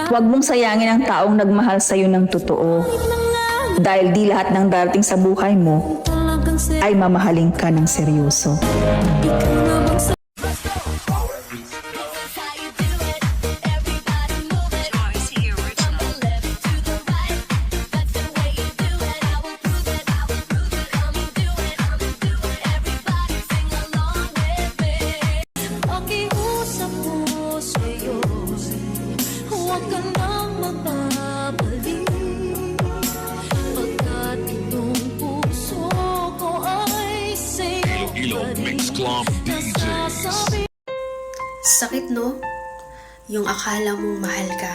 Huwag mong sayangin ang taong nagmahal sa'yo ng totoo. Dahil di lahat ng darating sa buhay mo ay mamahalin ka ng seryoso. Huwag ka nang magbabalik, pagkat itong puso ko ay sa'yo Ilo Mix Club DJs. nasasabi. Sakit, no? Yung akala mong mahal ka,